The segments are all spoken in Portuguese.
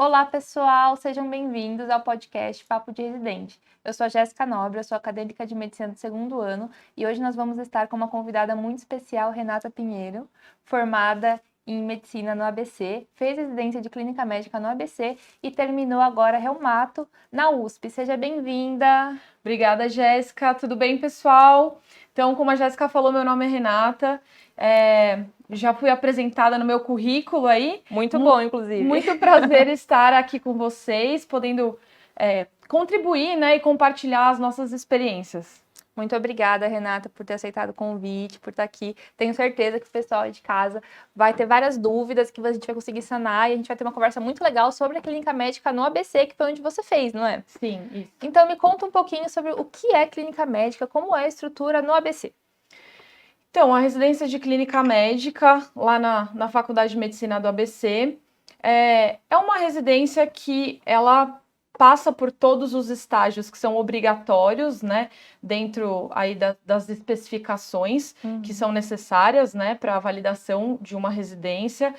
Olá, pessoal! Sejam bem-vindos ao podcast Papo de Residente. Eu sou a Jéssica Nobre, eu sou acadêmica de medicina do segundo ano e hoje nós vamos estar com uma convidada muito especial, Renata Pinheiro, formada em medicina no ABC, fez residência de clínica médica no ABC e terminou agora reumato na USP. Seja bem-vinda! Obrigada, Jéssica. Tudo bem, pessoal? Então, como a Jéssica falou, meu nome é Renata. Já fui apresentada no meu currículo aí. Muito bom, inclusive. Muito prazer estar aqui com vocês, podendo contribuir, né, e compartilhar as nossas experiências. Muito obrigada, Renata, por ter aceitado o convite, por estar aqui. Tenho certeza que o pessoal de casa vai ter várias dúvidas que a gente vai conseguir sanar e a gente vai ter uma conversa muito legal sobre a clínica médica no ABC, que foi onde você fez, não é? Sim, isso. Então, me conta um pouquinho sobre o que é clínica médica, como é a estrutura no ABC. Então, a residência de clínica médica, lá na Faculdade de Medicina do ABC, é uma residência que ela passa por todos os estágios que são obrigatórios, né, dentro aí das especificações que são necessárias, né, para a validação de uma residência.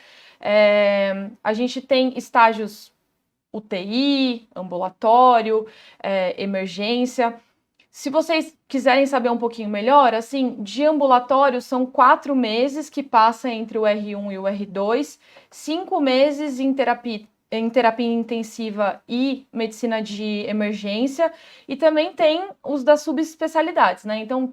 A gente tem estágios UTI, ambulatório, emergência. Se vocês quiserem saber um pouquinho melhor, assim, de ambulatório são 4 meses que passa entre o R1 e o R2, 5 meses em terapia intensiva e medicina de emergência, e também tem os das subespecialidades, né? Então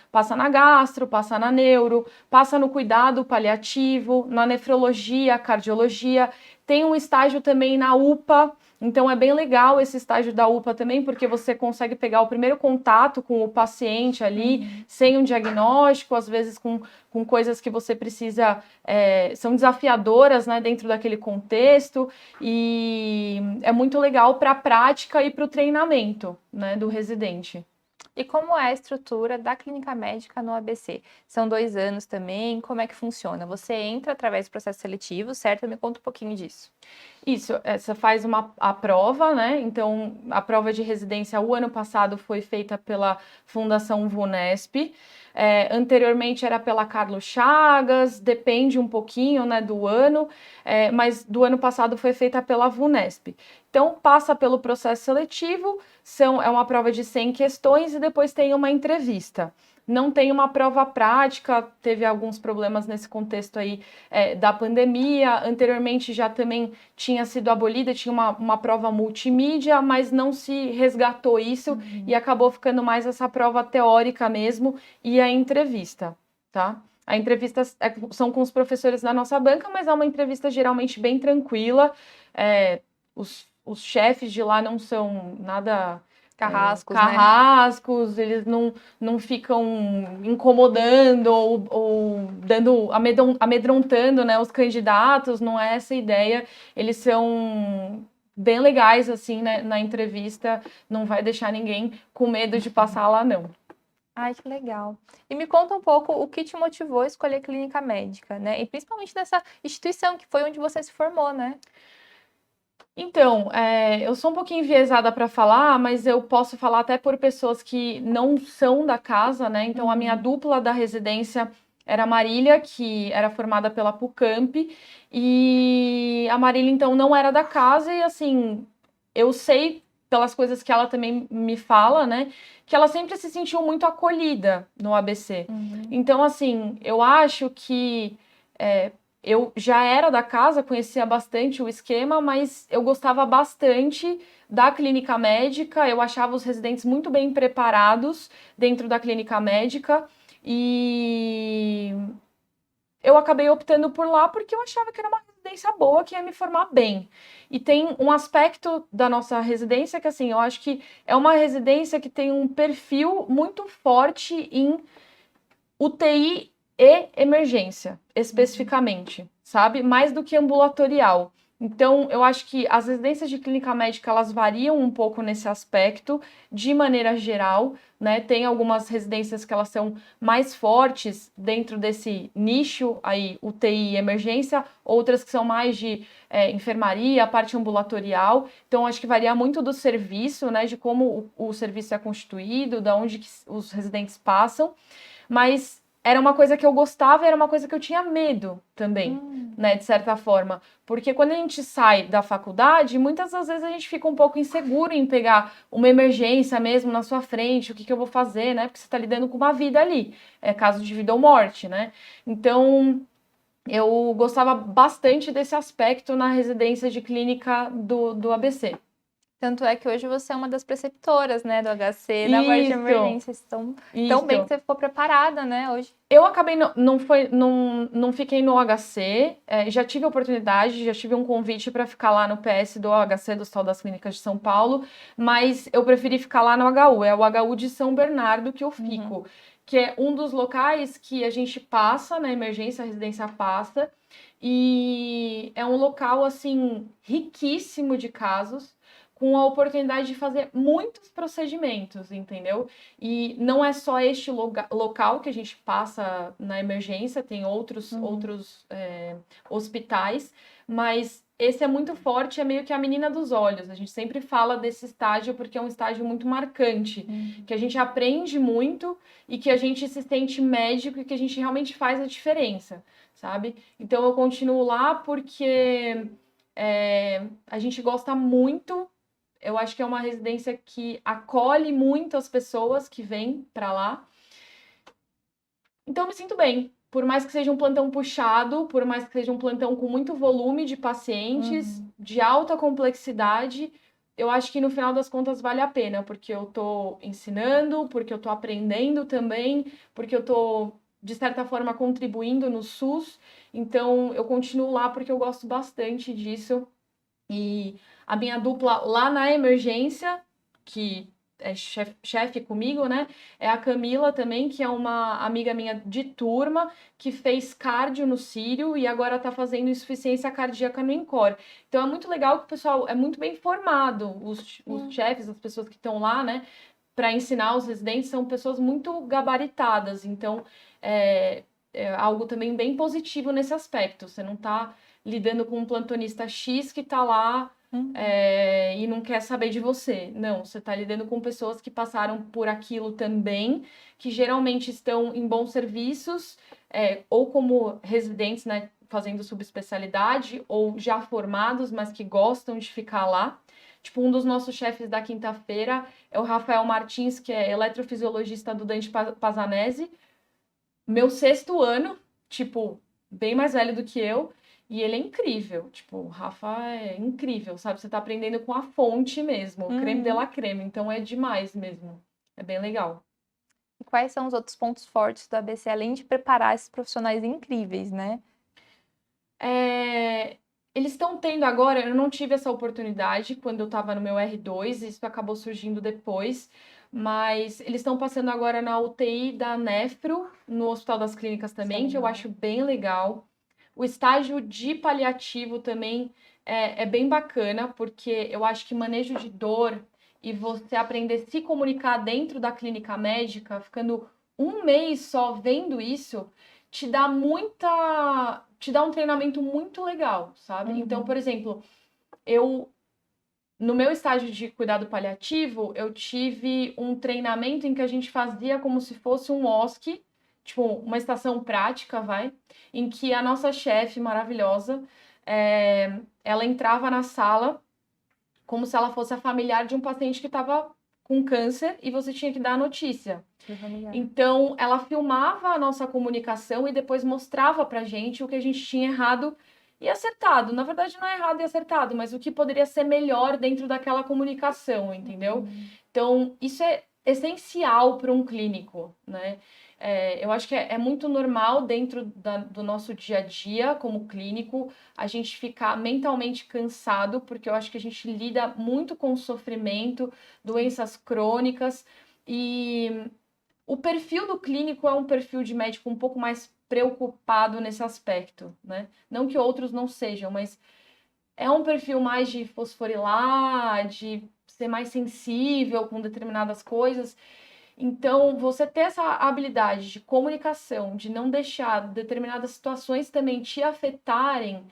passa na gastro, passa na neuro, passa no cuidado paliativo, na nefrologia, cardiologia, tem um estágio também na UPA. Então é bem legal esse estágio da UPA também, porque você consegue pegar o primeiro contato com o paciente ali, sem um diagnóstico, às vezes com coisas que você precisa, são desafiadoras, né, dentro daquele contexto, e é muito legal para a prática e para o treinamento, né, do residente. E como é a estrutura da clínica médica no ABC? São 2 anos também, como é que funciona? Você entra através do processo seletivo, certo? Me conta um pouquinho disso. Isso, você faz a prova, né? Então, a prova de residência o ano passado foi feita pela Fundação VUNESP. Anteriormente era pela Carlos Chagas, depende um pouquinho, né, do ano, mas do ano passado foi feita pela VUNESP. Então, passa pelo processo seletivo, é uma prova de 100 questões e depois tem uma entrevista. Não tem uma prova prática, teve alguns problemas nesse contexto aí da pandemia. Anteriormente já também tinha sido abolida, tinha uma prova multimídia, mas não se resgatou isso e acabou ficando mais essa prova teórica mesmo e a entrevista, tá? A entrevista são com os professores da nossa banca, mas é uma entrevista geralmente bem tranquila. Os chefes de lá não são nada... Carrascos, né? Eles não ficam incomodando ou amedrontando, né, os candidatos, não é essa a ideia. Eles são bem legais, assim, né, na entrevista, não vai deixar ninguém com medo de passar lá, não. Ai, que legal. E me conta um pouco o que te motivou a escolher clínica médica, né? E principalmente nessa instituição que foi onde você se formou, né? Então, eu sou um pouquinho enviesada para falar, mas eu posso falar até por pessoas que não são da casa, né? Então, a minha dupla da residência era a Marília, que era formada pela PUCamp, e a Marília, então, não era da casa, e assim, eu sei pelas coisas que ela também me fala, né? Que ela sempre se sentiu muito acolhida no ABC. Então, assim, eu acho que... eu já era da casa, conhecia bastante o esquema, mas eu gostava bastante da clínica médica, eu achava os residentes muito bem preparados dentro da clínica médica e eu acabei optando por lá porque eu achava que era uma residência boa, que ia me formar bem. E tem um aspecto da nossa residência que, assim, eu acho que é uma residência que tem um perfil muito forte em UTI e emergência, especificamente, sabe? Mais do que ambulatorial. Então, eu acho que as residências de clínica médica, elas variam um pouco nesse aspecto, de maneira geral, né? Tem algumas residências que elas são mais fortes dentro desse nicho aí, UTI e emergência, outras que são mais de enfermaria, parte ambulatorial. Então, acho que varia muito do serviço, né? De como o serviço é constituído, de onde que os residentes passam. Mas era uma coisa que eu gostava e era uma coisa que eu tinha medo também, né, de certa forma. Porque quando a gente sai da faculdade, muitas das vezes a gente fica um pouco inseguro em pegar uma emergência mesmo na sua frente, o que que eu vou fazer, né? Porque você está lidando com uma vida ali, é caso de vida ou morte, né? Então, eu gostava bastante desse aspecto na residência de clínica do ABC. Tanto é que hoje você é uma das preceptoras, né, do HC, da parte de emergências. Tão bem que você ficou preparada, né, hoje. Eu acabei, não fiquei no HC, já tive oportunidade, já tive um convite para ficar lá no PS do HC, do Hospital das Clínicas de São Paulo, mas eu preferi ficar lá no HU, é o HU de São Bernardo que eu fico, que é um dos locais que a gente passa na emergência, a residência passa, e é um local, assim, riquíssimo de casos, com a oportunidade de fazer muitos procedimentos, entendeu? E não é só este local que a gente passa na emergência, tem outros hospitais, mas esse é muito forte, é meio que a menina dos olhos. A gente sempre fala desse estágio porque é um estágio muito marcante, que a gente aprende muito e que a gente se sente médico e que a gente realmente faz a diferença, sabe? Então eu continuo lá porque a gente gosta muito. Eu acho que é uma residência que acolhe muito as pessoas que vêm para lá. Então, eu me sinto bem. Por mais que seja um plantão puxado, por mais que seja um plantão com muito volume de pacientes, de alta complexidade, eu acho que no final das contas vale a pena, porque eu tô ensinando, porque eu tô aprendendo também, porque eu tô, de certa forma, contribuindo no SUS. Então, eu continuo lá porque eu gosto bastante disso. E a minha dupla lá na emergência, que é chefe comigo, né? É a Camila também, que é uma amiga minha de turma, que fez cardio no Sírio e agora tá fazendo insuficiência cardíaca no INCOR. Então é muito legal que o pessoal é muito bem formado, os chefes, as pessoas que estão lá, né? Para ensinar os residentes, são pessoas muito gabaritadas. Então é algo também bem positivo nesse aspecto. Você não tá lidando com um plantonista X que tá lá e não quer saber de você. Não, você tá lidando com pessoas que passaram por aquilo também, que geralmente estão em bons serviços, ou como residentes, né, fazendo subespecialidade, ou já formados, mas que gostam de ficar lá. Tipo, um dos nossos chefes da quinta-feira é o Rafael Martins, que é eletrofisiologista do Dante Pazanese. Meu 6º ano, tipo, bem mais velho do que eu, e ele é incrível. Tipo, o Rafa é incrível, sabe? Você tá aprendendo com a fonte mesmo, creme de la creme, então é demais mesmo. É bem legal. E quais são os outros pontos fortes do ABC, além de preparar esses profissionais incríveis, né? Eles estão tendo agora, eu não tive essa oportunidade quando eu estava no meu R2, isso acabou surgindo depois, mas eles estão passando agora na UTI da Nefro, no Hospital das Clínicas também, que eu acho bem legal. O estágio de paliativo também é bem bacana, porque eu acho que manejo de dor e você aprender a se comunicar dentro da clínica médica, ficando um mês só vendo isso, te dá um treinamento muito legal, sabe? Então, por exemplo, no meu estágio de cuidado paliativo, eu tive um treinamento em que a gente fazia como se fosse um OSCE, tipo, uma estação prática, em que a nossa chefe maravilhosa, ela entrava na sala como se ela fosse a familiar de um paciente que estava com câncer e você tinha que dar a notícia. Então, ela filmava a nossa comunicação e depois mostrava pra gente o que a gente tinha errado e acertado. Na verdade, não é errado e acertado, mas o que poderia ser melhor dentro daquela comunicação, entendeu? Então, isso é essencial para um clínico, né? Eu acho que é muito normal dentro do nosso dia a dia como clínico a gente ficar mentalmente cansado, porque eu acho que a gente lida muito com sofrimento, doenças crônicas e o perfil do clínico é um perfil de médico um pouco mais preocupado nesse aspecto, né? Não que outros não sejam, mas é um perfil mais de fosforilar, de ser mais sensível com determinadas coisas. Então, você ter essa habilidade de comunicação, de não deixar determinadas situações também te afetarem,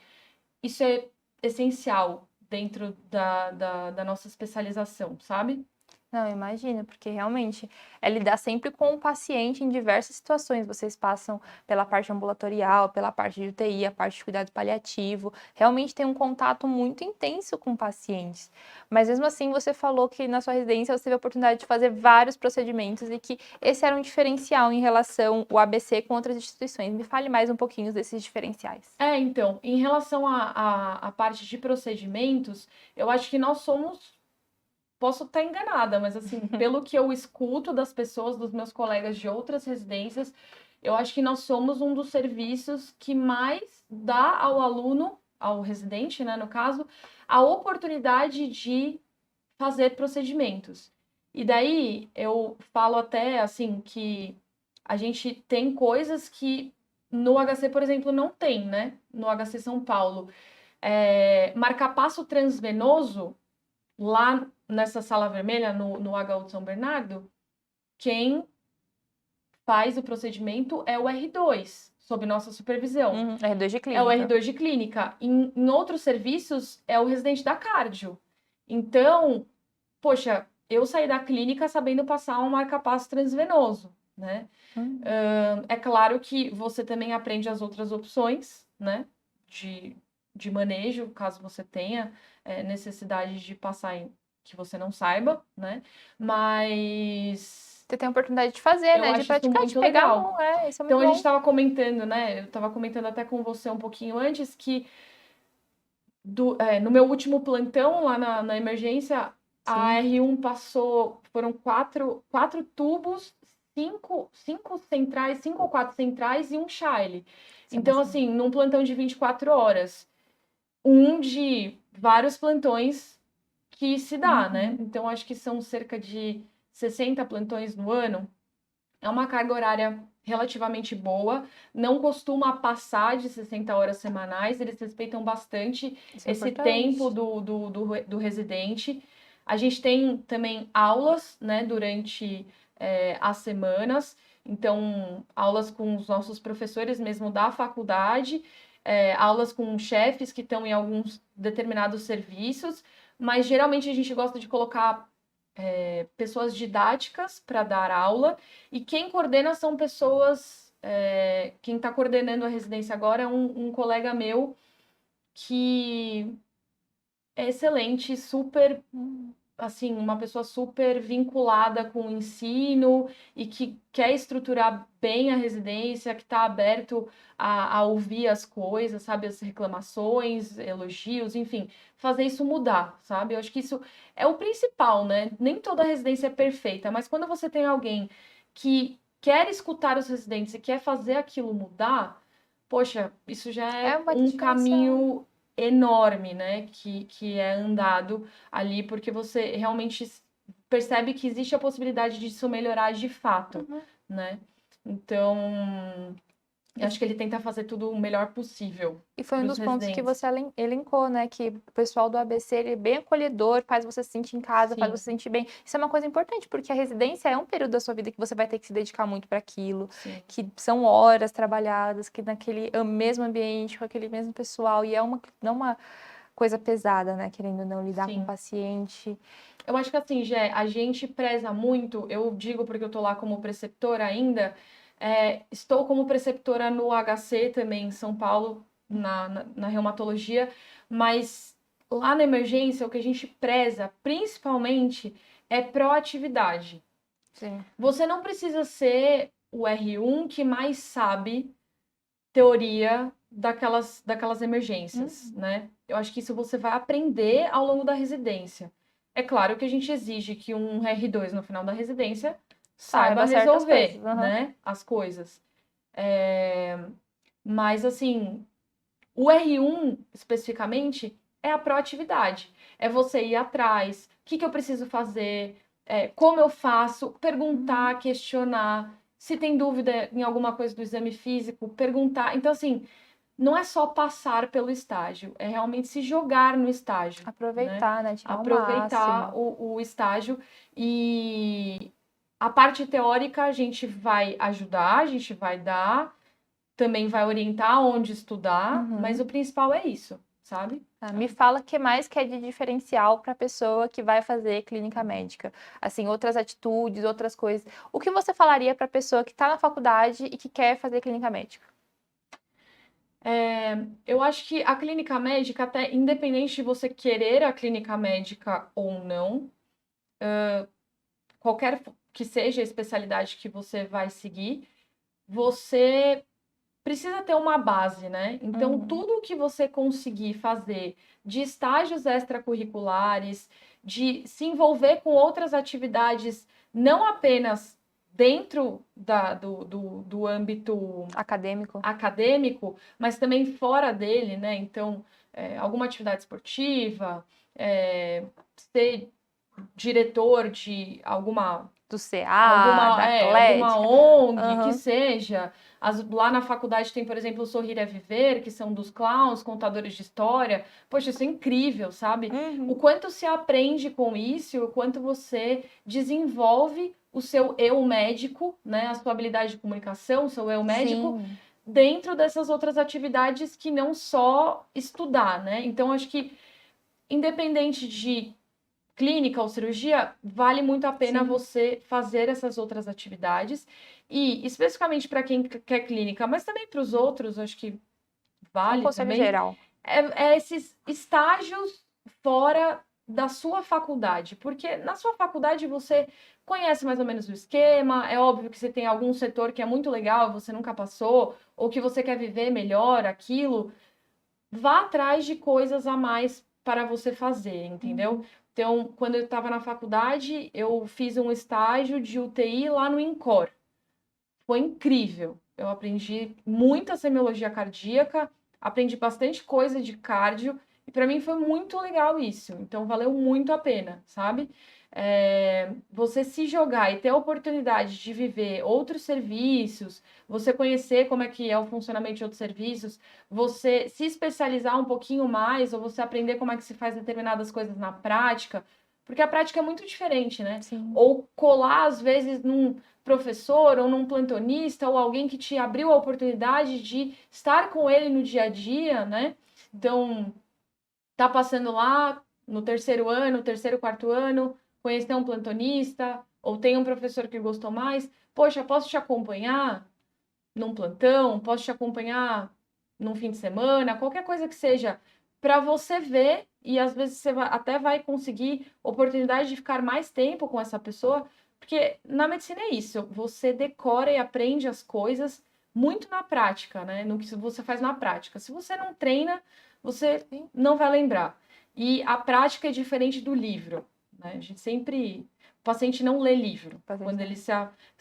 isso é essencial dentro da nossa especialização, sabe? Não, imagina, porque realmente é lidar sempre com o paciente em diversas situações. Vocês passam pela parte ambulatorial, pela parte de UTI, a parte de cuidado paliativo. Realmente tem um contato muito intenso com pacientes. Mas mesmo assim, você falou que na sua residência você teve a oportunidade de fazer vários procedimentos e que esse era um diferencial em relação ao ABC com outras instituições. Me fale mais um pouquinho desses diferenciais. Então, em relação à parte de procedimentos, eu acho que nós somos. Posso estar enganada, mas assim, pelo que eu escuto das pessoas, dos meus colegas de outras residências, eu acho que nós somos um dos serviços que mais dá ao aluno, ao residente, né, no caso, a oportunidade de fazer procedimentos. E daí eu falo até assim que a gente tem coisas que no HC, por exemplo, não tem, né? No HC São Paulo. Marca-passo transvenoso, lá nessa sala vermelha, no HU de São Bernardo, quem faz o procedimento é o R2, sob nossa supervisão. R2 de clínica. É o R2 de clínica. Em outros serviços, é o residente da cardio. Então, poxa, eu saí da clínica sabendo passar um marca-passo transvenoso, né? É claro que você também aprende as outras opções, né? De manejo, caso você tenha necessidade de passar em que você não saiba, né? Mas você tem a oportunidade de fazer, né? De praticar, de pegar a mão. Isso é muito então, bom. a gente estava comentando, né? Eu estava comentando até com você um pouquinho antes que no meu último plantão lá na emergência, a R1 passou, foram quatro tubos, cinco centrais, 5 ou 4 centrais e um Shile. Então, assim, num plantão de 24 horas, um de vários plantões que se dá, né? Então, acho que são cerca de 60 plantões no ano. É uma carga horária relativamente boa, não costuma passar de 60 horas semanais, eles respeitam bastante esse tempo do residente. A gente tem também aulas, né, durante as semanas, então aulas com os nossos professores mesmo da faculdade, aulas com chefes que estão em alguns determinados serviços, mas geralmente a gente gosta de colocar pessoas didáticas para dar aula, e quem coordena são pessoas. Quem está coordenando a residência agora é um colega meu que é excelente, super. Assim, uma pessoa super vinculada com o ensino e que quer estruturar bem a residência, que está aberto a ouvir as coisas, sabe? As reclamações, elogios, enfim, fazer isso mudar, sabe? Eu acho que isso é o principal, né? Nem toda residência é perfeita, mas quando você tem alguém que quer escutar os residentes e quer fazer aquilo mudar, poxa, isso já é um caminho enorme, né, que é andado ali, porque você realmente percebe que existe a possibilidade disso melhorar de fato, né? Então, eu acho que ele tenta fazer tudo o melhor possível. E foi um dos pontos que você elencou, né? Que o pessoal do ABC ele é bem acolhedor, faz você se sentir em casa, faz você se sentir bem. Isso é uma coisa importante, porque a residência é um período da sua vida que você vai ter que se dedicar muito para aquilo, que são horas trabalhadas, que naquele mesmo ambiente, com aquele mesmo pessoal, e não é uma coisa pesada, né? Querendo ou não lidar com o paciente. Eu acho que assim, Gé, a gente preza muito, eu digo porque eu tô lá como preceptora ainda. Estou como preceptora no HC também, em São Paulo, na reumatologia, mas lá na emergência o que a gente preza, principalmente, é proatividade. Sim. Você não precisa ser o R1 que mais sabe teoria daquelas emergências, né? Eu acho que isso você vai aprender ao longo da residência. É claro que a gente exige que um R2 no final da residência saiba resolver, né, as coisas. Mas, assim, o R1, especificamente, é a proatividade. É você ir atrás, o que eu preciso fazer, como eu faço, perguntar, questionar. Se tem dúvida em alguma coisa do exame físico, perguntar. Então, assim, não é só passar pelo estágio, é realmente se jogar no estágio. Aproveitar, né? Tirar aproveitar o estágio. E a parte teórica a gente vai ajudar, a gente vai dar, também vai orientar onde estudar, mas o principal é isso, sabe? Me fala o que mais que é de diferencial para a pessoa que vai fazer clínica médica. Assim, outras atitudes, outras coisas. O que você falaria para a pessoa que está na faculdade e que quer fazer clínica médica? Eu acho que a clínica médica, até independente de você querer a clínica médica ou não, qualquer que seja a especialidade que você vai seguir, você precisa ter uma base, né? Então, tudo que você conseguir fazer de estágios extracurriculares, de se envolver com outras atividades, não apenas dentro do âmbito Acadêmico? acadêmico, mas também fora dele, né? Então, alguma atividade esportiva, ser diretor de Do CA, da alguma Atlética? ONG, que Aham. seja. Lá na faculdade tem, por exemplo, o Sorrir é Viver, que são dos clowns, contadores de história. Poxa, isso é incrível, sabe? O quanto se aprende com isso, o quanto você desenvolve o seu eu médico, né? A sua habilidade de comunicação, o seu eu médico, Sim. dentro dessas outras atividades que não só estudar, né? Então, acho que independente de clínica ou cirurgia, vale muito a pena Sim. você fazer essas outras atividades. E especificamente para quem quer clínica, mas também para os outros, acho que É um vale conselho também, geral. é esses estágios fora da sua faculdade. Porque na sua faculdade você conhece mais ou menos o esquema, é óbvio que você tem algum setor que é muito legal, você nunca passou, ou que você quer viver melhor aquilo, vá atrás de coisas a mais para você fazer, entendeu? Então, quando eu estava na faculdade, eu fiz um estágio de UTI lá no INCOR. Foi incrível. Eu aprendi muita semiologia cardíaca, aprendi bastante coisa de cardio, e para mim foi muito legal isso. Então, valeu muito a pena, sabe? Você se jogar e ter a oportunidade de viver outros serviços, você conhecer como é que é o funcionamento de outros serviços, você se especializar um pouquinho mais, ou você aprender como é que se faz determinadas coisas na prática, porque a prática é muito diferente, né? Sim. Ou colar, às vezes, num professor ou num plantonista ou alguém que te abriu a oportunidade de estar com ele no dia a dia, né? Então, tá passando lá no terceiro ano, terceiro, quarto ano, conhecer um plantonista, ou tem um professor que gostou mais, poxa, posso te acompanhar num plantão, posso te acompanhar num fim de semana, qualquer coisa que seja, para você ver, e às vezes você até vai conseguir oportunidade de ficar mais tempo com essa pessoa, porque na medicina é isso, você decora e aprende as coisas muito na prática, né? No que você faz na prática. Se você não treina, você não vai lembrar. E a prática é diferente do livro, né? A gente sempre. O paciente não lê livro quando ele se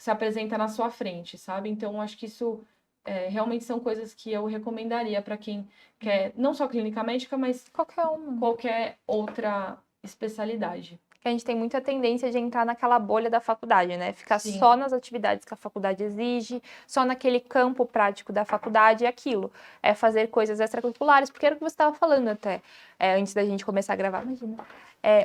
apresenta na sua frente, sabe? Então, acho que isso realmente são coisas que eu recomendaria para quem quer, não só clínica médica, mas qualquer outra especialidade. Que a gente tem muita tendência de entrar naquela bolha da faculdade, né? Ficar Sim. só nas atividades que a faculdade exige, só naquele campo prático da faculdade e aquilo. É fazer coisas extracurriculares, porque era o que você estava falando até, antes da gente começar a gravar, imagina.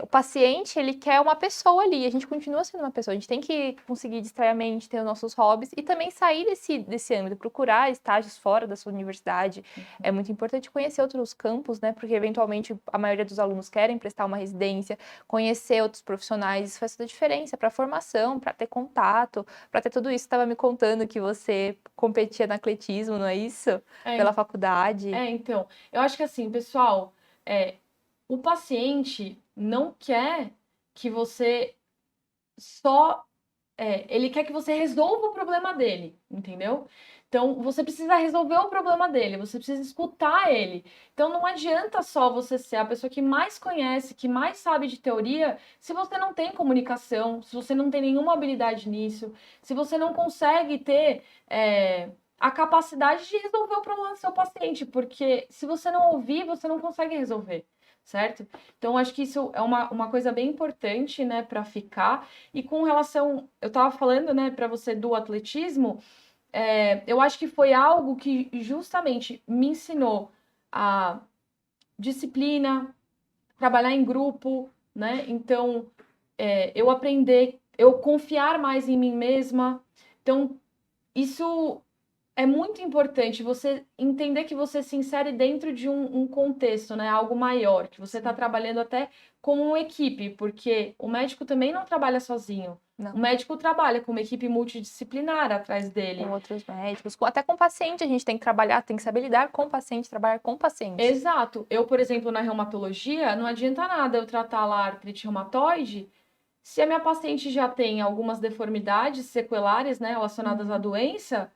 O paciente, ele quer uma pessoa ali, a gente continua sendo uma pessoa, a gente tem que conseguir distrair a mente, ter os nossos hobbies e também sair desse âmbito, procurar estágios fora da sua universidade. É muito importante conhecer outros campos, né? Porque eventualmente a maioria dos alunos querem prestar uma residência, conhecer outros profissionais, isso faz toda a diferença para a formação, para ter contato, para ter tudo isso. Você estava me contando que você competia no atletismo, não é isso? Pela faculdade. Então, eu acho que assim, pessoal, o paciente não quer que você só. Ele quer que você resolva o problema dele, entendeu? Então, você precisa resolver o problema dele, você precisa escutar ele. Então, não adianta só você ser a pessoa que mais conhece, que mais sabe de teoria, se você não tem comunicação, se você não tem nenhuma habilidade nisso, se você não consegue ter a capacidade de resolver o problema do seu paciente, porque se você não ouvir, você não consegue resolver, certo? Então, acho que isso é uma coisa bem importante, né, para ficar. E com relação, eu estava falando, né, para você do atletismo, eu acho que foi algo que justamente me ensinou a disciplina, trabalhar em grupo, né? Então, eu aprender, eu confiar mais em mim mesma. Então, isso é muito importante você entender que você se insere dentro de um contexto, né? Algo maior, que você está trabalhando até como uma equipe, porque o médico também não trabalha sozinho. Não. O médico trabalha com uma equipe multidisciplinar atrás dele. Com outros médicos, até com paciente, a gente tem que trabalhar, tem que saber lidar com o paciente, trabalhar com o paciente. Exato. Eu, por exemplo, na reumatologia, não adianta nada eu tratar lá a artrite reumatoide se a minha paciente já tem algumas deformidades sequelares, né, relacionadas à doença,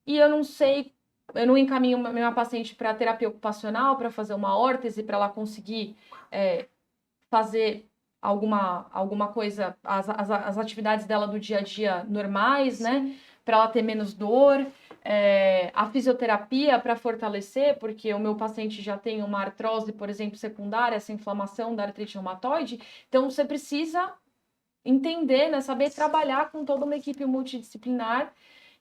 e eu não sei, eu não encaminho minha paciente para terapia ocupacional, para fazer uma órtese, para ela conseguir fazer alguma coisa, as atividades dela do dia a dia normais, né? Para ela ter menos dor. A fisioterapia para fortalecer, porque o meu paciente já tem uma artrose, por exemplo, secundária, essa inflamação da artrite reumatoide. Então, você precisa entender, né? Saber trabalhar com toda uma equipe multidisciplinar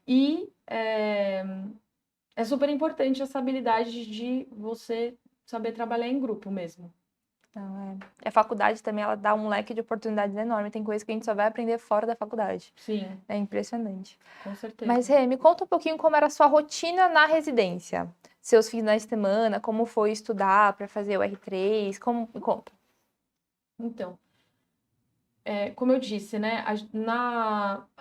e é super importante essa habilidade de você saber trabalhar em grupo mesmo. Então, a faculdade também, ela dá um leque de oportunidades enorme. Tem coisas que a gente só vai aprender fora da faculdade. Sim. É impressionante. Com certeza. Mas, Rê, me conta um pouquinho como era a sua rotina na residência. Seus finais de semana, como foi estudar para fazer o R3, me conta. Então, como eu disse, né,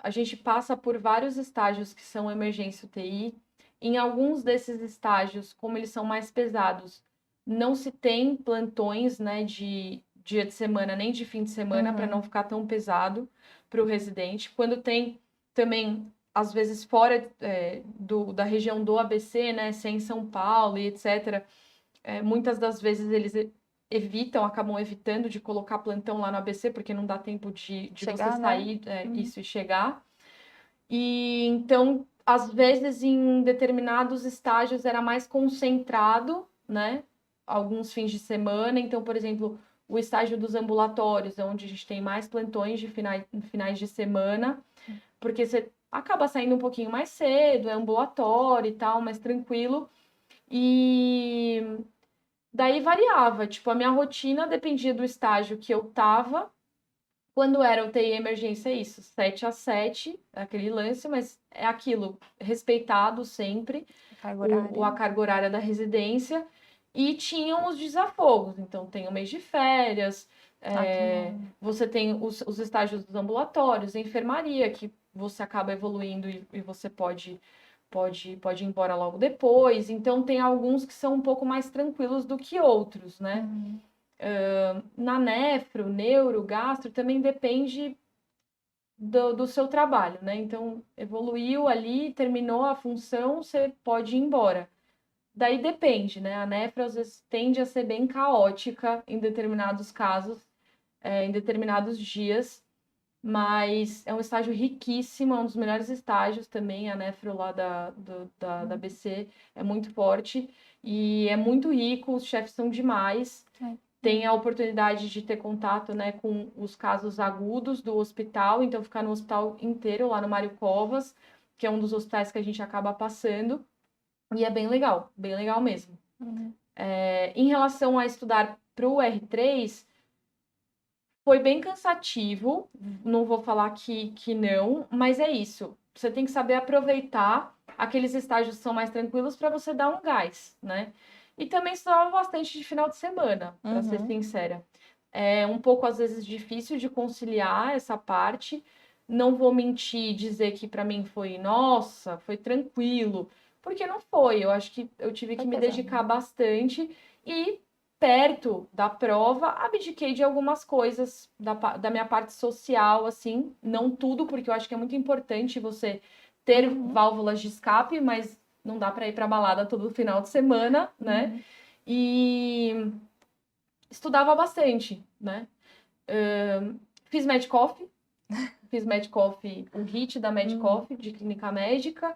a gente passa por vários estágios que são emergência UTI. Em alguns desses estágios, como eles são mais pesados, não se tem plantões, né, de dia de semana nem de fim de semana para não ficar tão pesado para o residente. Quando tem também, às vezes, fora da região do ABC, né, se é em São Paulo e etc., muitas das vezes eles acabam evitando de colocar plantão lá no ABC, porque não dá tempo de Chegar, você né? sair, isso, e chegar. E então, às vezes, em determinados estágios era mais concentrado, né? Alguns fins de semana. Então, por exemplo, o estágio dos ambulatórios, onde a gente tem mais plantões de finais de semana, porque você acaba saindo um pouquinho mais cedo, é ambulatório e tal, mais tranquilo. E daí variava, tipo, a minha rotina dependia do estágio que eu tava. Quando era UTI emergência, é isso, 7 às 7, aquele lance, mas é aquilo, respeitado sempre, a carga horária da residência, e tinham os desafogos, então tem o mês de férias, você tem os estágios dos ambulatórios, a enfermaria, que você acaba evoluindo e você pode ir embora logo depois. Então, tem alguns que são um pouco mais tranquilos do que outros, né? Na nefro, neuro, gastro, também depende do seu trabalho, né? Então, evoluiu ali, terminou a função, você pode ir embora. Daí depende, né? A nefro, às vezes, tende a ser bem caótica em determinados casos, em determinados dias, mas é um estágio riquíssimo, é um dos melhores estágios também, a nefro lá da ABC é muito forte e é muito rico, os chefes são demais, tem a oportunidade de ter contato, né, com os casos agudos do hospital, então ficar no hospital inteiro, lá no Mário Covas, que é um dos hospitais que a gente acaba passando, e é bem legal mesmo. Em relação a estudar para o R3, foi bem cansativo, não vou falar que não, mas é isso. Você tem que saber aproveitar aqueles estágios que são mais tranquilos para você dar um gás, né? E também estudava bastante de final de semana, para ser sincera. É um pouco, às vezes, difícil de conciliar essa parte. Não vou mentir, dizer que para mim foi, nossa, foi tranquilo, porque não foi. Eu acho que eu tive que me dedicar bastante e perto da prova, abdiquei de algumas coisas da minha parte social, assim, não tudo, porque eu acho que é muito importante você ter válvulas de escape, mas não dá para ir para balada todo final de semana, né? E estudava bastante, né? Fiz Medcoff, o HIT da Medcoff, de clínica médica,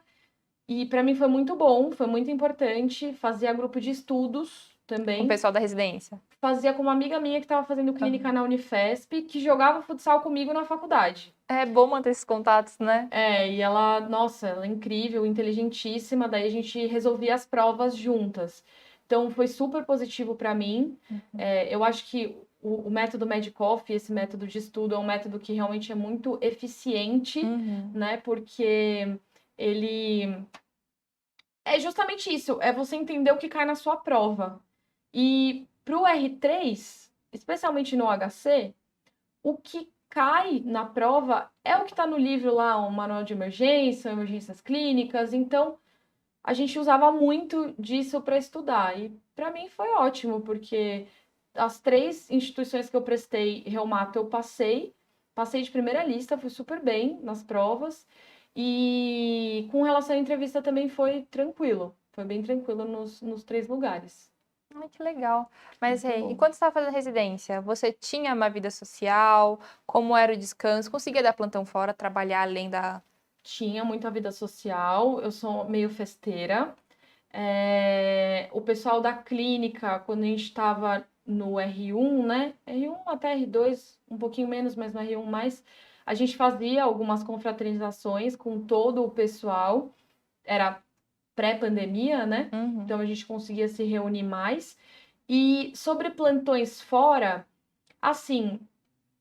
e para mim foi muito bom, foi muito importante. Fazia grupo de estudos também. Com o pessoal da residência? Fazia com uma amiga minha que estava fazendo clínica na Unifesp, que jogava futsal comigo na faculdade. É bom manter esses contatos, né? E ela, nossa, ela é incrível, inteligentíssima, daí a gente resolvia as provas juntas. Então, foi super positivo para mim. Eu acho que o método Medcoff, esse método de estudo, é um método que realmente é muito eficiente, né? Porque ele É justamente isso, é você entender o que cai na sua prova. E pro R3, especialmente no HC, o que cai na prova é o que está no livro lá, o manual de emergência, emergências clínicas. Então, a gente usava muito disso para estudar. E para mim foi ótimo, porque as 3 instituições que eu prestei reumato eu passei de primeira lista, fui super bem nas provas. E com relação à entrevista também foi tranquilo, foi bem tranquilo nos 3 lugares. Ai, que legal. Mas Muito bom. enquanto você estava fazendo residência, você tinha uma vida social? Como era o descanso? Conseguia dar plantão fora, trabalhar além da. Tinha muita vida social, eu sou meio festeira. O pessoal da clínica, quando a gente estava no R1, né? R1 até R2, um pouquinho menos, mas no R1 mais, a gente fazia algumas confraternizações com todo o pessoal. Era pré-pandemia, né? Uhum, Então a gente conseguia se reunir mais. E sobre plantões fora, assim,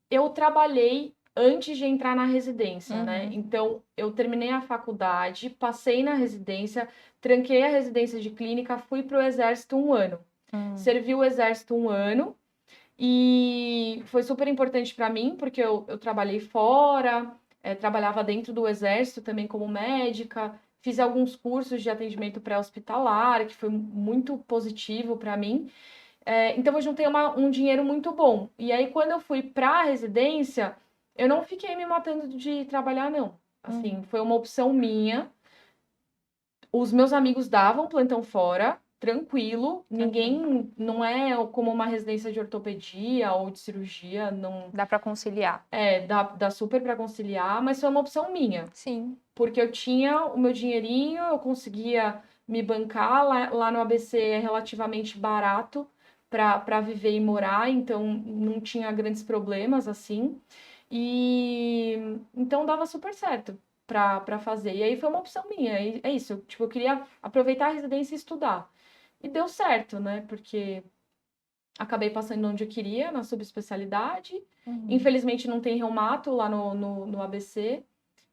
eu trabalhei antes de entrar na residência, né? uhum, Então, eu terminei a faculdade, passei na residência, tranquei a residência de clínica, fui para o exército 1 ano. uhum. Servi o exército 1 ano e foi super importante para mim, porque eu trabalhei fora, trabalhava dentro do exército também como médica, fiz alguns cursos de atendimento pré-hospitalar, que foi muito positivo para mim. Então eu juntei um dinheiro muito bom. E aí, quando eu fui para a residência, eu não fiquei me matando de trabalhar, não. Assim, Uhum. foi uma opção minha. Os meus amigos davam plantão fora, tranquilo. Uhum. Ninguém, não é como uma residência de ortopedia ou de cirurgia, não Dá para conciliar. dá super para conciliar, mas foi uma opção minha, Sim. porque eu tinha o meu dinheirinho, eu conseguia me bancar. Lá no ABC é relativamente barato para viver e morar, então não tinha grandes problemas assim. E então dava super certo para fazer. E aí foi uma opção minha. E é isso, tipo, eu queria aproveitar a residência e estudar. E deu certo, né? Porque acabei passando onde eu queria, na subespecialidade. Uhum. Infelizmente não tem reumato lá no ABC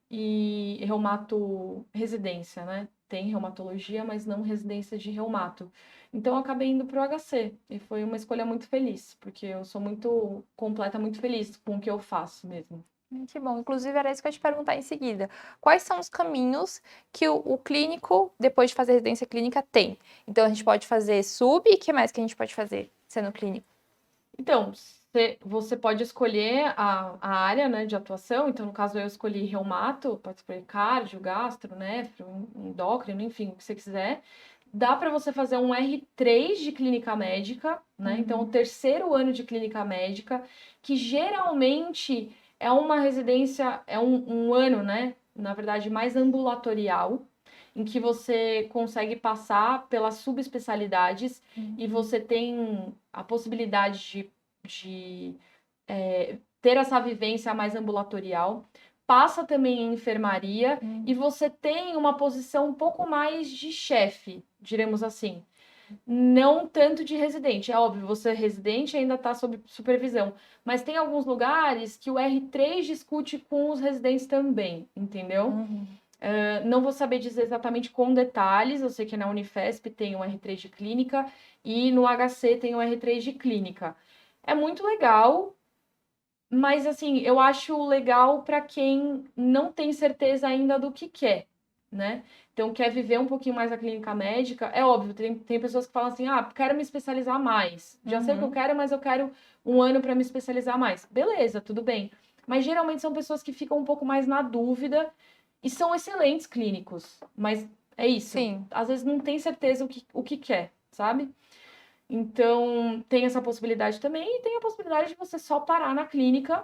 e reumato residência, né? Tem reumatologia, mas não residência de reumato. Então eu acabei indo para o HC e foi uma escolha muito feliz, porque eu sou muito completa, muito feliz com o que eu faço mesmo. Que bom. Inclusive, era isso que eu ia te perguntar em seguida. Quais são os caminhos que o clínico, depois de fazer residência clínica, tem? Então, a gente pode fazer sub, e o que mais que a gente pode fazer sendo clínico? Então, você pode escolher a área, né, de atuação. Então, no caso, eu escolhi reumato, pode escolher cardio, gastro, nefro, endócrino, enfim, o que você quiser. Dá para você fazer um R3 de clínica médica, né? Então, o Uhum. terceiro ano de clínica médica, que geralmente é uma residência, é um ano, né? Na verdade, mais ambulatorial, em que você consegue passar pelas subespecialidades e Uhum. você tem a possibilidade de ter essa vivência mais ambulatorial. Passa também em enfermaria e Uhum. você tem uma posição um pouco mais de chefe, diremos assim. Não tanto de residente. É óbvio, você é residente e ainda está sob supervisão. Mas tem alguns lugares que o R3 discute com os residentes também, entendeu? Uhum. Não vou saber dizer exatamente com detalhes. Eu sei que na Unifesp tem um R3 de clínica e no HC tem um R3 de clínica. É muito legal, mas assim, eu acho legal para quem não tem certeza ainda do que quer, né? Então, quer viver um pouquinho mais a clínica médica. É óbvio, tem pessoas que falam assim: ah, quero me especializar mais. Já sei o que eu Uhum. quero, mas eu quero um ano para me especializar mais. Beleza, tudo bem. Mas geralmente são pessoas que ficam um pouco mais na dúvida e são excelentes clínicos. Mas é isso. Sim, Às vezes não tem certeza o que quer, sabe? Então, tem essa possibilidade também, e tem a possibilidade de você só parar na clínica,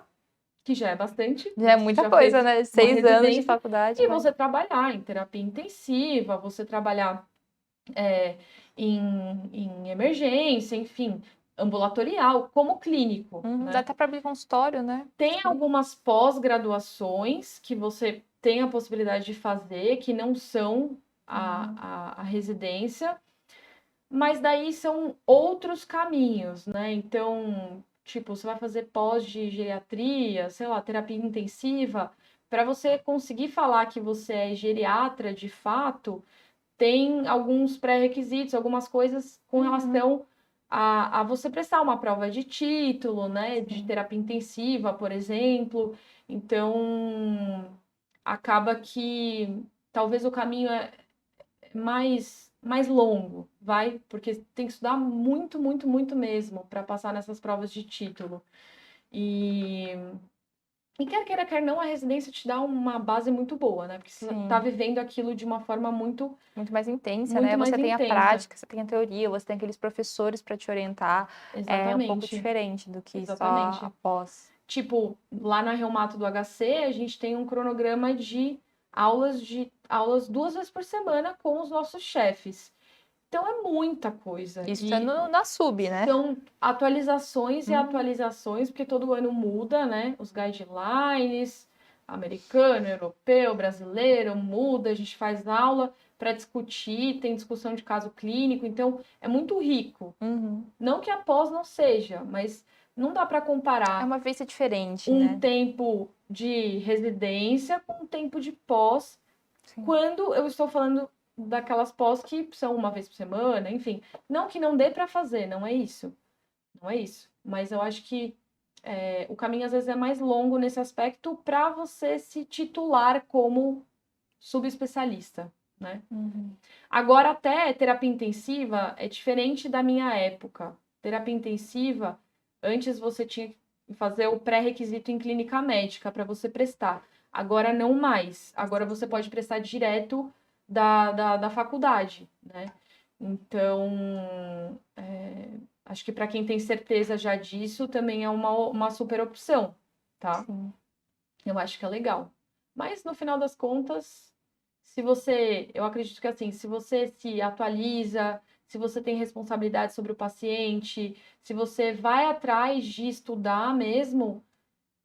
que já é bastante, já é você muita já coisa, fez né? uma 6 anos de residência, faculdade, e mas. você trabalhar em terapia intensiva, você trabalhar é, em emergência, enfim, ambulatorial, como clínico, Uhum. Dá né? até para abrir consultório, né? Tem Sim. algumas pós-graduações que você tem a possibilidade de fazer, que não são Uhum. a residência, mas daí são outros caminhos, né? Então, tipo, você vai fazer pós de geriatria, sei lá, terapia intensiva, para você conseguir falar que você é geriatra de fato, tem alguns pré-requisitos, algumas coisas com relação a você prestar uma prova de título, né? De terapia intensiva, por exemplo. Então, acaba que talvez o caminho é mais longo, vai? Porque tem que estudar muito, muito, muito mesmo para passar nessas provas de título. E quer queira, quer não, a residência te dá uma base muito boa, né? Porque você tá vivendo aquilo de uma forma muito mais intensa, muito né? mais Você tem a intensa. prática, você tem a teoria, você tem aqueles professores para te orientar. É um pouco Exatamente. diferente do que só Exatamente. a pós. Tipo, lá na Reumato do HC, a gente tem um cronograma de aulas 2 vezes por semana com os nossos chefes. Então é muita coisa. Isso é na sub, né? São atualizações e atualizações, porque todo ano muda, né? Os guidelines, americano, europeu, brasileiro, muda, a gente faz aula para discutir, tem discussão de caso clínico, então é muito rico. Não que a pós não seja, mas não dá para comparar. É uma vivência diferente, um tempo de residência com um tempo de pós, quando eu estou falando daquelas pós que são uma vez por semana, enfim. Não que não dê para fazer, não é isso. Não é isso. Mas eu acho que o caminho às vezes é mais longo nesse aspecto para você se titular como subespecialista, né? Agora, até terapia intensiva é diferente da minha época. Terapia intensiva, antes você tinha que fazer o pré-requisito em clínica médica para você prestar. Agora não mais. Agora você pode prestar direto da faculdade, né? Então, acho que para quem tem certeza já disso, também é uma super opção, tá? Sim. Eu acho que é legal. Mas, no final das contas, eu acredito que assim, se você se atualiza, se você tem responsabilidade sobre o paciente, se você vai atrás de estudar mesmo,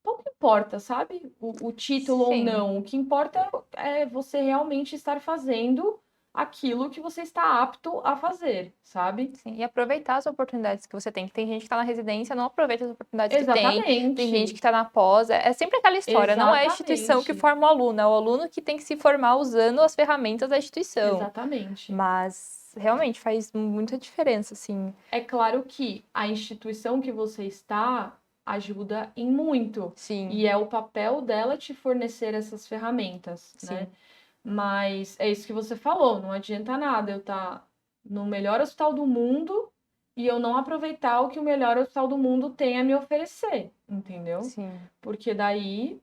pouco importa, sabe? O título ou não. O que importa é você realmente estar fazendo aquilo que você está apto a fazer, sabe? Sim, e aproveitar as oportunidades que você tem. Tem gente que está na residência, não aproveita as oportunidades que Exatamente. tem. Tem gente que está na pós. É sempre aquela história. Não é a instituição que forma o aluno, é o aluno que tem que se formar usando as ferramentas da instituição. Exatamente. Mas realmente faz muita diferença, assim. É claro que a instituição que você está ajuda em muito. Sim. E é o papel dela te fornecer essas ferramentas, né? Mas é isso que você falou, não adianta nada eu estar no melhor hospital do mundo e eu não aproveitar o que o melhor hospital do mundo tem a me oferecer, entendeu? Sim. Porque daí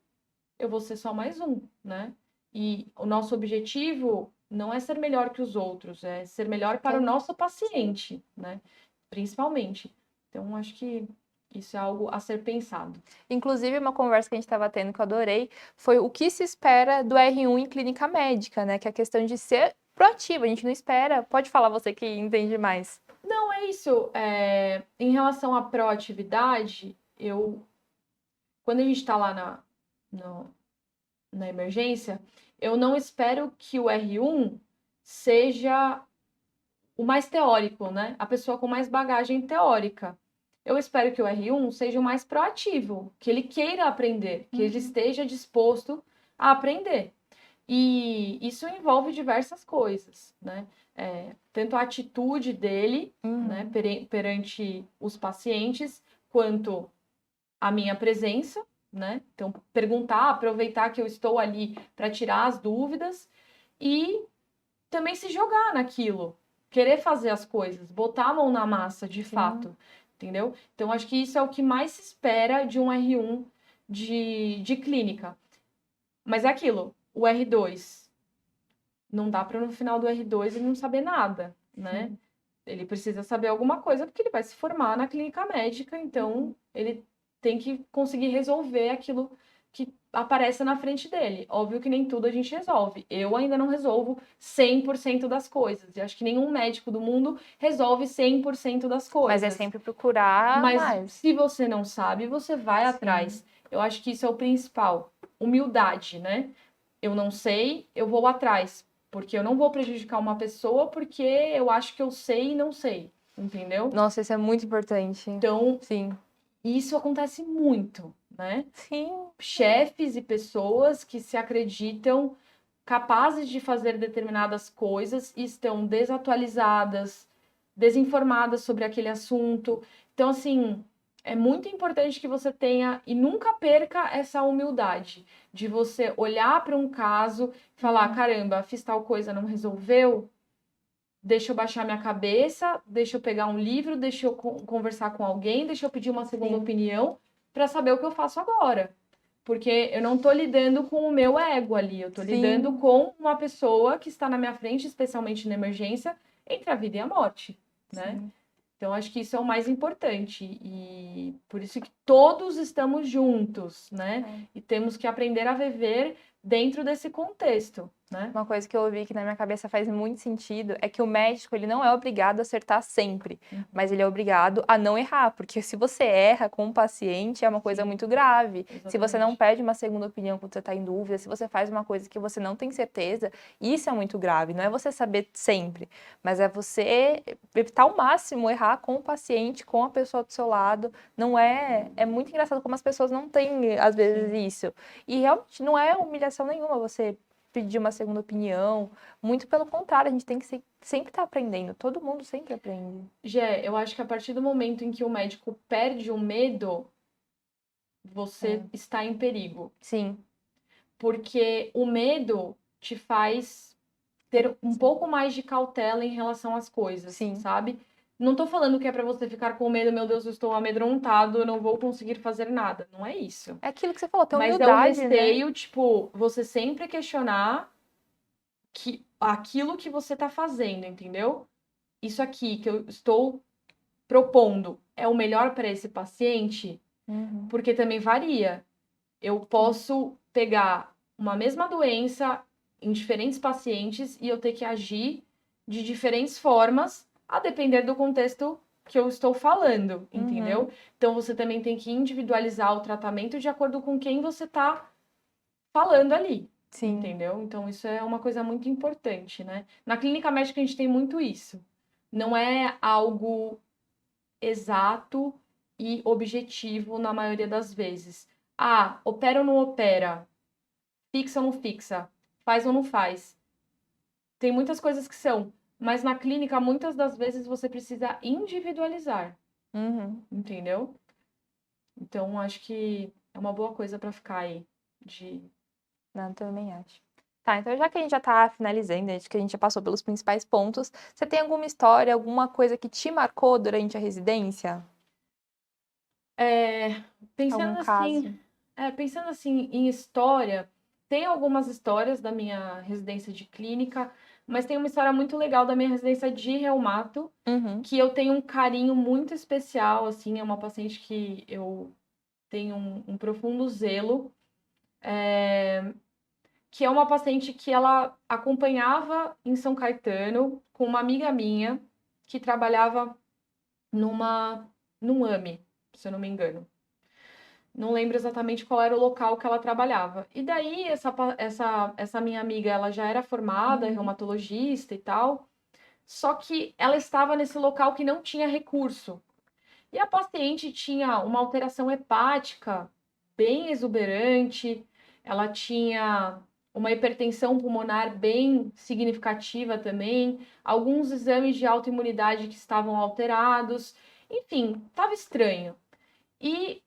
eu vou ser só mais um, né? E o nosso objetivo não é ser melhor que os outros, é ser melhor para o nosso paciente, né? Principalmente. Então, acho que isso é algo a ser pensado. Inclusive, uma conversa que a gente estava tendo, que eu adorei, foi o que se espera do R1 em clínica médica, né? Que é a questão de ser proativo, a gente não espera. Pode falar você que entende mais. Não, é isso. Em relação à proatividade, quando a gente está lá na emergência, eu não espero que o R1 seja o mais teórico, né? A pessoa com mais bagagem teórica. Eu espero que o R1 seja o mais proativo, que ele queira aprender, que ele esteja disposto a aprender. E isso envolve diversas coisas, né? Tanto a atitude dele, né, perante os pacientes, quanto a minha presença, né? Então, perguntar, aproveitar que eu estou ali para tirar as dúvidas e também se jogar naquilo, querer fazer as coisas, botar a mão na massa de fato, entendeu? Então, acho que isso é o que mais se espera de um R1 de clínica. Mas é aquilo, o R2, não dá para no final do R2 ele não saber nada, né? Ele precisa saber alguma coisa porque ele vai se formar na clínica médica, então ele tem que conseguir resolver aquilo que aparece na frente dele. Óbvio que nem tudo a gente resolve. Eu ainda não resolvo 100% das coisas. E acho que nenhum médico do mundo resolve 100% das coisas. Mas é sempre procurar mais. Se você não sabe, você vai atrás. Eu acho que isso é o principal. Humildade, né? Eu não sei, eu vou atrás. Porque eu não vou prejudicar uma pessoa porque eu acho que eu sei e não sei. Entendeu? Nossa, isso é muito importante. Então, sim, isso acontece muito, né? Sim. Chefes e pessoas que se acreditam capazes de fazer determinadas coisas e estão desatualizadas, desinformadas sobre aquele assunto. Então, assim, é muito importante que você tenha e nunca perca essa humildade de você olhar para um caso e falar: caramba, fiz tal coisa, não resolveu. Deixa eu baixar minha cabeça, deixa eu pegar um livro, deixa eu conversar com alguém, deixa eu pedir uma segunda opinião para saber o que eu faço agora. Porque eu não tô lidando com o meu ego ali, eu tô lidando com uma pessoa que está na minha frente, especialmente na emergência, entre a vida e a morte, né? Então, acho que isso é o mais importante e por isso que todos estamos juntos, né? E temos que aprender a viver dentro desse contexto, né? Uma coisa que eu ouvi que na minha cabeça faz muito sentido é que o médico, ele não é obrigado a acertar sempre, mas ele é obrigado a não errar, porque se você erra com o paciente, é uma coisa muito grave. Exatamente. Se você não pede uma segunda opinião quando você está em dúvida, se você faz uma coisa que você não tem certeza, isso é muito grave. Não é você saber sempre, mas é você evitar ao máximo errar com o paciente, com a pessoa do seu lado. Não é... É muito engraçado como as pessoas não têm, às vezes, isso. E realmente não é humilhação nenhuma você pedir uma segunda opinião. Muito pelo contrário, a gente tem que sempre estar aprendendo. Todo mundo sempre aprende. Gé, eu acho que a partir do momento em que o médico perde o medo, você está em perigo. Sim. Porque o medo te faz ter um pouco mais de cautela em relação às coisas, sabe? Não tô falando que é pra você ficar com medo, meu Deus, eu estou amedrontado, eu não vou conseguir fazer nada. Não é isso. É aquilo que você falou, tem Mas humildade, é o receio, né? tipo, você sempre questionar aquilo que você tá fazendo, entendeu? Isso aqui que eu estou propondo é o melhor para esse paciente? Porque também varia. Eu posso pegar uma mesma doença em diferentes pacientes e eu ter que agir de diferentes formas, a depender do contexto que eu estou falando, entendeu? Então você também tem que individualizar o tratamento de acordo com quem você está falando ali, entendeu? Então isso é uma coisa muito importante, né? Na clínica médica a gente tem muito isso. Não é algo exato e objetivo na maioria das vezes. Ah, opera ou não opera? Fixa ou não fixa? Faz ou não faz? Tem muitas coisas que são, mas na clínica, muitas das vezes, você precisa individualizar. Entendeu? Então, acho que é uma boa coisa para ficar aí. Não, também acho. Tá, então já que a gente já tá finalizando, acho que a gente já passou pelos principais pontos, você tem alguma história, alguma coisa que te marcou durante a residência? Pensando Algum assim, caso? pensando assim em história, tem algumas histórias da minha residência de clínica, mas tem uma história muito legal da minha residência de reumato, que eu tenho um carinho muito especial, assim, é uma paciente que eu tenho um profundo zelo, que é uma paciente que ela acompanhava em São Caetano com uma amiga minha que trabalhava num AME, se eu não me engano. Não lembro exatamente qual era o local que ela trabalhava. E daí, essa minha amiga, ela já era formada, reumatologista e tal, só que ela estava nesse local que não tinha recurso. E a paciente tinha uma alteração hepática bem exuberante, ela tinha uma hipertensão pulmonar bem significativa também, alguns exames de autoimunidade que estavam alterados, enfim, estava estranho. E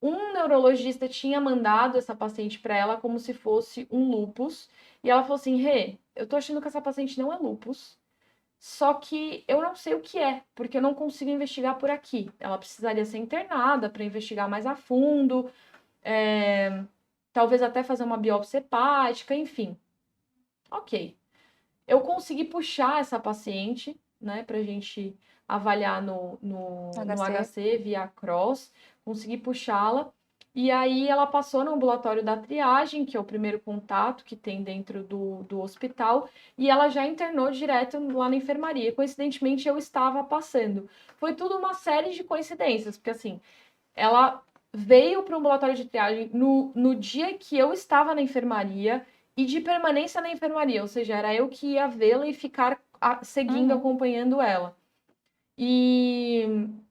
um neurologista tinha mandado essa paciente para ela como se fosse um lupus, e ela falou assim: Rê, eu tô achando que essa paciente não é lupus, só que eu não sei o que é, porque eu não consigo investigar por aqui. Ela precisaria ser internada para investigar mais a fundo, talvez até fazer uma biópsia hepática, enfim. Ok. Eu consegui puxar essa paciente, né, pra gente avaliar no HC via Cross, consegui puxá-la. E aí ela passou no ambulatório da triagem, que é o primeiro contato que tem dentro do hospital, e ela já internou direto lá na enfermaria. Coincidentemente, eu estava passando. Foi tudo uma série de coincidências, porque assim, ela veio para o ambulatório de triagem no dia que eu estava na enfermaria e de permanência na enfermaria, ou seja, era eu que ia vê-la e ficar seguindo, acompanhando ela. E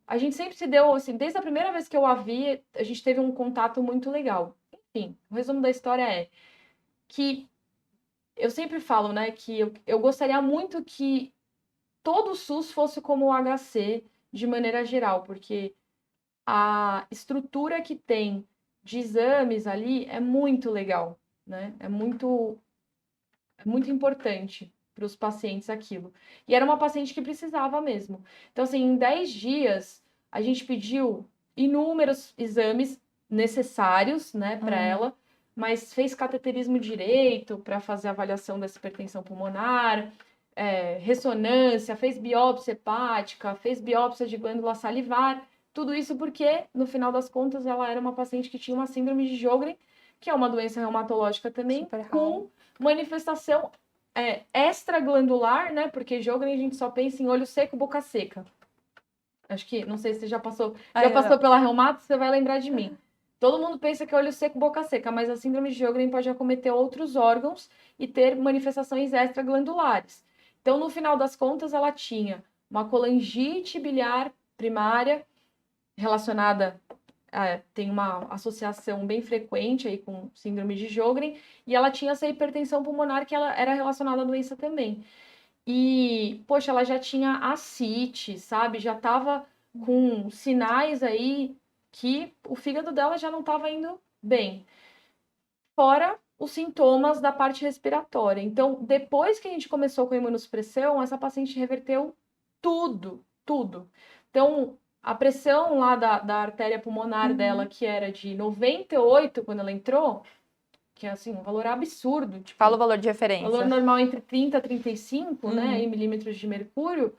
a gente sempre se deu, assim, desde a primeira vez que eu a vi, a gente teve um contato muito legal. Enfim, o resumo da história é que eu sempre falo, né, que eu gostaria muito que todo o SUS fosse como o HC de maneira geral, porque a estrutura que tem de exames ali é muito legal, né? É muito importante para os pacientes aquilo. E era uma paciente que precisava mesmo. Então, assim, em 10 dias, a gente pediu inúmeros exames necessários, né, para ela, mas fez cateterismo direito para fazer a avaliação dessa hipertensão pulmonar, ressonância, fez biópsia hepática, fez biópsia de glândula salivar. Tudo isso porque, no final das contas, ela era uma paciente que tinha uma síndrome de Sjögren, que é uma doença reumatológica também, com manifestação extraglandular, né? Porque Sjögren a gente só pensa em olho seco, boca seca. Acho que, não sei se você já passou pela reumato, você vai lembrar de mim. Todo mundo pensa que é olho seco, boca seca, mas a síndrome de Sjögren pode acometer outros órgãos e ter manifestações extraglandulares. Então, no final das contas, ela tinha uma colangite biliar primária relacionada tem uma associação bem frequente aí com síndrome de Sjögren, e ela tinha essa hipertensão pulmonar que ela era relacionada à doença também. E, poxa, ela já tinha ascite, sabe? Já estava com sinais aí que o fígado dela já não estava indo bem. Fora os sintomas da parte respiratória. Então, depois que a gente começou com a imunossupressão, essa paciente reverteu tudo, tudo. Então, a pressão lá da artéria pulmonar dela, que era de 98 quando ela entrou, que é assim, um valor absurdo. Tipo, Fala o valor de referência. Valor normal entre 30 e 35, né, em milímetros de mercúrio.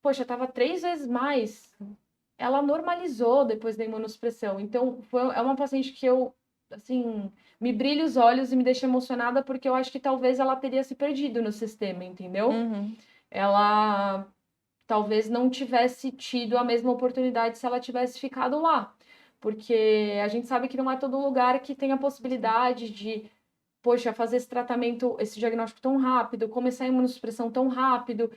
Poxa, tava 3 vezes mais. Ela normalizou depois da imunossupressão. Então, é uma paciente que eu, assim, me brilha os olhos e me deixa emocionada porque eu acho que talvez ela teria se perdido no sistema, entendeu? Ela talvez não tivesse tido a mesma oportunidade se ela tivesse ficado lá. Porque a gente sabe que não é todo lugar que tem a possibilidade de, poxa, fazer esse tratamento, esse diagnóstico tão rápido, começar a imunossupressão tão rápido.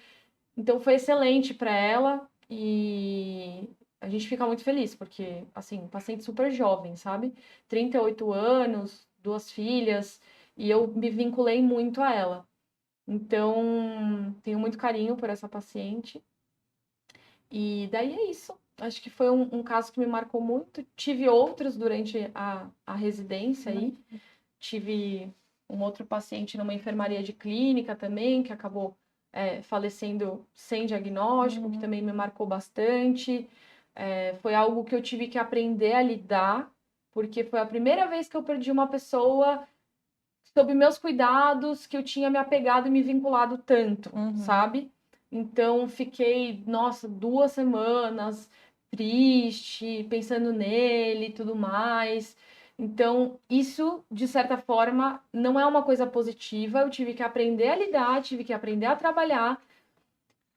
Então foi excelente para ela e a gente fica muito feliz, porque, assim, paciente super jovem, sabe? 38 anos, 2 filhas, e eu me vinculei muito a ela. Então, tenho muito carinho por essa paciente. E daí é isso. Acho que foi um caso que me marcou muito. Tive outros durante a residência aí. Tive um outro paciente numa enfermaria de clínica também, que acabou falecendo sem diagnóstico, que também me marcou bastante. Foi algo que eu tive que aprender a lidar, porque foi a primeira vez que eu perdi uma pessoa sob meus cuidados, que eu tinha me apegado e me vinculado tanto, sabe? Então, fiquei, nossa, 2 semanas triste, pensando nele e tudo mais. Então, isso, de certa forma, não é uma coisa positiva. Eu tive que aprender a lidar, tive que aprender a trabalhar.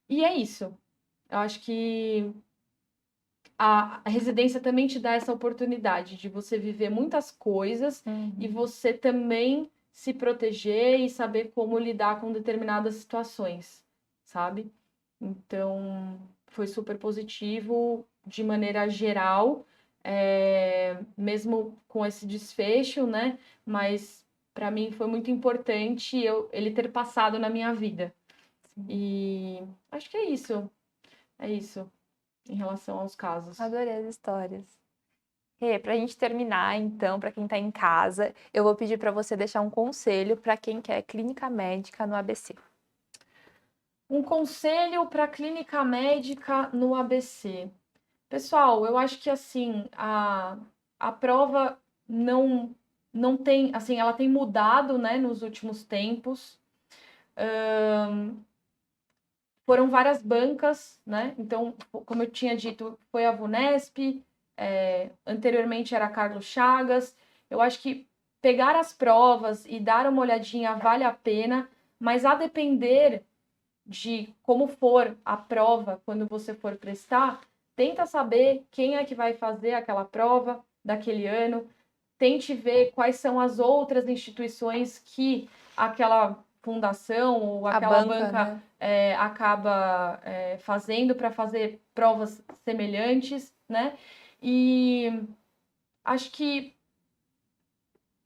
E é isso. Eu acho que a residência também te dá essa oportunidade de você viver muitas coisas e você também se proteger e saber como lidar com determinadas situações, sabe? Então, foi super positivo de maneira geral, mesmo com esse desfecho, né? Mas para mim foi muito importante ele ter passado na minha vida. E acho que é isso. É isso em relação aos casos. Adorei as histórias. Rê, pra gente terminar, então, para quem tá em casa, eu vou pedir para você deixar um conselho para quem quer clínica médica no ABC. Um conselho para clínica médica no ABC. Pessoal, eu acho que assim, a prova não tem, assim, ela tem mudado, né, nos últimos tempos. Foram várias bancas, né? Então, como eu tinha dito, foi a VUNESP, anteriormente era Carlos Chagas. Eu acho que pegar as provas e dar uma olhadinha vale a pena, mas a depender de como for a prova quando você for prestar, tenta saber quem é que vai fazer aquela prova daquele ano, tente ver quais são as outras instituições que aquela fundação ou aquela banca né? acaba fazendo para fazer provas semelhantes, né? E acho que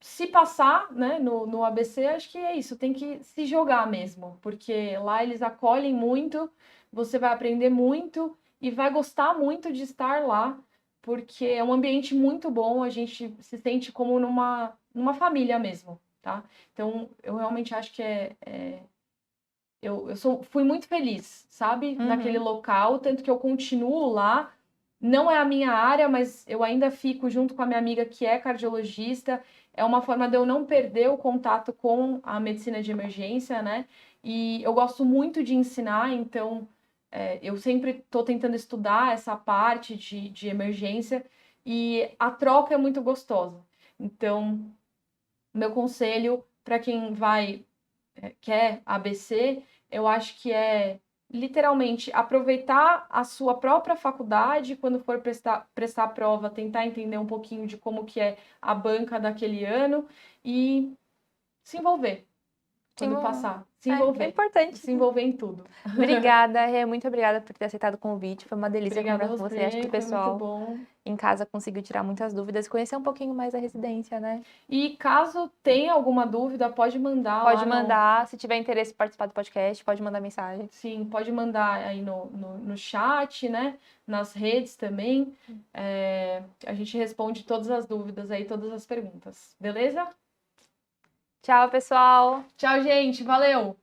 se passar, né, no ABC, acho que é isso, tem que se jogar mesmo, porque lá eles acolhem muito, você vai aprender muito e vai gostar muito de estar lá, porque é um ambiente muito bom, a gente se sente como numa família mesmo, tá? Então, eu realmente acho que fui muito feliz, sabe, naquele local, tanto que eu continuo lá. Não é a minha área, mas eu ainda fico junto com a minha amiga que é cardiologista. É uma forma de eu não perder o contato com a medicina de emergência, né? E eu gosto muito de ensinar, então eu sempre estou tentando estudar essa parte de emergência e a troca é muito gostosa. Então, meu conselho para quem quer ABC, eu acho que é literalmente aproveitar a sua própria faculdade, quando for prestar a prova, tentar entender um pouquinho de como que é a banca daquele ano e se envolver quando passar. Se É envolver. importante. Se envolver em tudo. Obrigada, Rê, muito obrigada por ter aceitado o convite. Foi uma delícia Obrigada a conversar com você. Acho que você, o foi muito pessoal bom. em casa conseguiu tirar muitas dúvidas e conhecer um pouquinho mais a residência, né? E caso tenha alguma dúvida, pode mandar Pode lá no... mandar, se tiver interesse em participar do podcast, pode mandar mensagem. Sim, pode mandar aí no chat, né? Nas redes também. A gente responde todas as dúvidas aí, todas as perguntas. Beleza? Tchau, pessoal! Tchau, gente. Valeu!